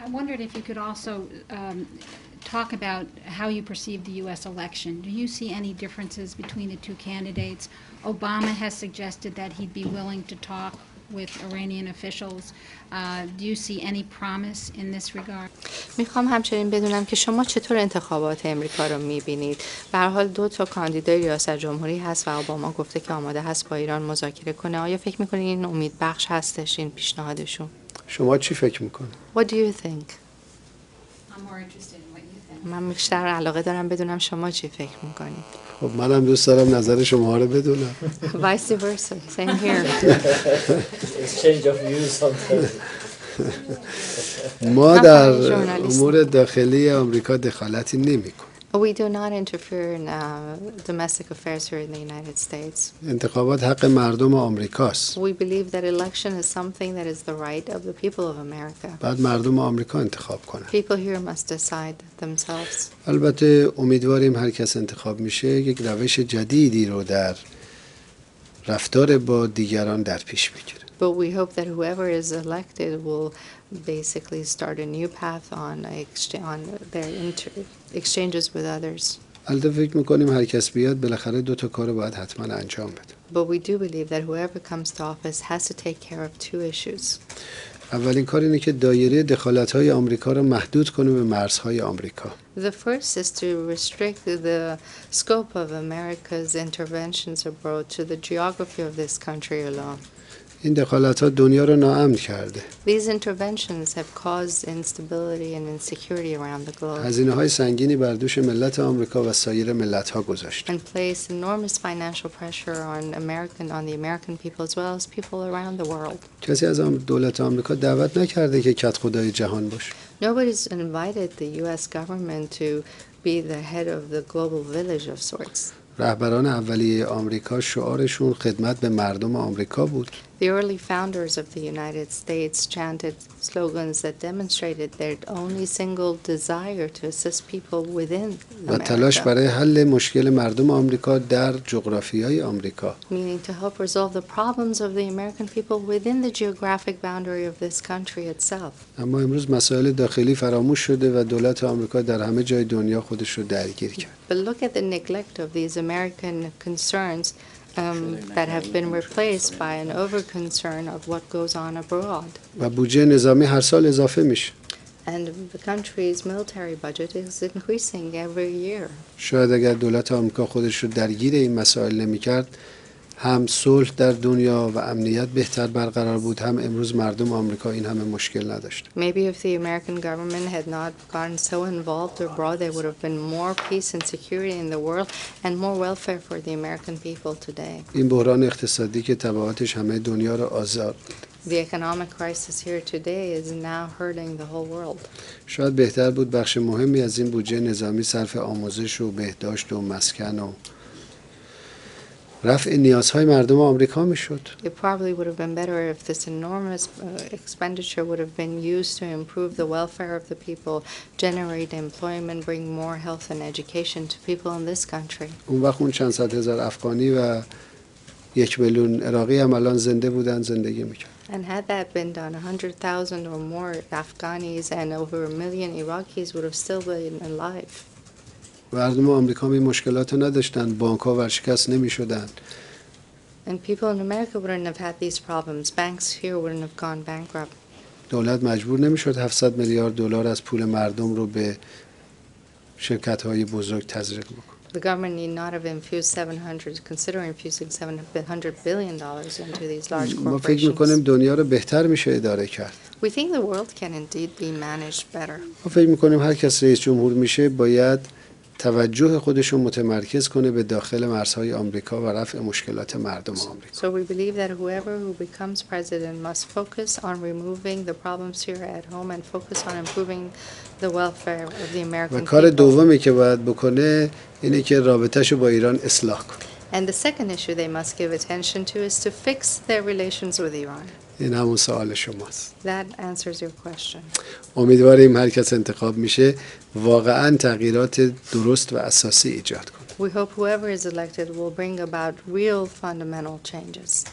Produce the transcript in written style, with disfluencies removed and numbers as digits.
I wondered if you could also talk about how you perceive the U.S. election. Do you see any differences between the two candidates? Obama has suggested that he'd be willing to talk with Iranian officials. Do you see any promise in this regard? میخوام همچنین بدونم که شما چطور انتخابات امریکا رو میبینید. به هر حال دو تا کاندیدای ریاست جمهوری هست و اوباما گفته که آماده هست با ایران مذاکره کنه. آیا فکر میکنید این امید بخش هستش این پیشنهادشون؟ شما چی فکر میکنید؟ What do you think? I'm more interested in what you think. من بیشتر علاقه دارم بدونم شما چی فکر میکنید. خب منم دوست دارم نظر شما رو بدونم. Vice versa, same here. Exchange of views sometimes. ما در امور داخلی آمریکا دخالتی نمی‌کنیم. We do not interfere in domestic affairs here in the United States. انتخابات حق مردم آمریکاست. We believe that election is something that is the right of the people of America. بعد مردم آمریکا انتخاب کنن. People here must decide themselves. البته امیدواریم هر کس انتخاب میشه یک روش جدیدی رو در رفتار با دیگران در پیش بگیره. But we hope that whoever is elected will basically start a new path on their exchanges with others. البته فکر میکنیم هر کس بیاد بالاخره دو تا کارو باید حتما انجام بده. But we do believe that whoever comes to office has to take care of two issues. اولین کار اینه که دایره دخالت‌های آمریکا رو محدود کنه به مرزهای آمریکا. The first is to restrict the scope of America's interventions abroad to the geography of this country alone. این دخالت‌ها دنیا رو ناامن کرده. These interventions have caused instability and insecurity around the globe. هزینه‌های سنگینی بر دوش ملت آمریکا و سایر ملت‌ها گذاشته. And placed enormous financial pressure on the American people as well as people around the world. کسی از دولت آمریکا دعوت نکرده که کدخدای جهان باشه. Nobody's invited the US government to be the head of the global village of sorts. رهبران اولیه آمریکا شعارشون خدمت به مردم آمریکا بود. The early founders of the United States chanted slogans that demonstrated their only single desire to assist people within و تلاش برای حل مشکل مردم آمریکا در جغرافیای آمریکا. meaning to help resolve the problems of the American people within the geographic boundary of this country itself. اما امروز مسائل داخلی فراموش شده و دولت آمریکا در همه جای دنیا خودش رو درگیر کرد. But look at the neglect of these American concerns that have been replaced by an over-concern of what goes on abroad. و بودجه نظامی هر سال اضافه میشه. And the country's military budget is increasing every year. شاید اگر دولت آمریکا خودش رو درگیر این مسائل نمی‌کرد، هم صلح در دنیا و امنیت بهتر برقرار بود، هم امروز مردم آمریکا این همه مشکل نداشت. Maybe if the American government had not gotten so involved abroad, there would have been more peace and security in the world and more welfare for the American people today. این بحران اقتصادی که تبعاتش همه دنیا رو آزار The economic crisis here today is now hurting the whole world. شاید بهتر بود بخش مهمی از این بودجه نظامی صرف آموزش و بهداشت و مسکن و رفع نیازهای مردم آمریکا میشد. It probably would have been better if this enormous expenditure would have been used to improve the welfare of the people, generate employment, bring more health and education to people in this country. اون وقت اون چند صد هزار افغانی و 1 میلیون عراقی هم الان زنده بودن، زندگی میکرد. And had that been done, 100,000 or more Afghanis and over 1 million Iraqis would have still been alive. مردم آمریکا این مشکلات رو نداشتن، بانک‌ها ورشکست نمی‌شدن. And people in America wouldn't have had these problems. Banks here wouldn't have gone bankrupt. دولت مجبور نمی‌شد 700 میلیارد دلار از پول مردم رو به شرکت‌های بزرگ تزریق بکنه. The government need not have infused consider infusing $700 billion into these large ما فکر می‌کنیم corporations. دنیا رو بهتر میشه اداره کرد. We think the world can indeed be managed better. ما فکر می‌کنیم هر کس رئیس جمهور میشه باید توجه خودش رو متمرکز کنه به داخل مرزهای آمریکا و رفع مشکلات مردم آمریکا. So we believe that whoever who becomes president must focus on removing the problems here at home and focus on improving the welfare of the و American کار people. دومی که باید بکنه اینه که رابطه‌شو با ایران اصلاح کنه. And the second issue they must give attention to is to fix their relations with Iran. این همون سوال شماست. That answers your question. امیدواریم هر کس انتخاب میشه واقعا تغییرات درست و اساسی ایجاد کنه. We hope whoever is elected will bring about real fundamental changes.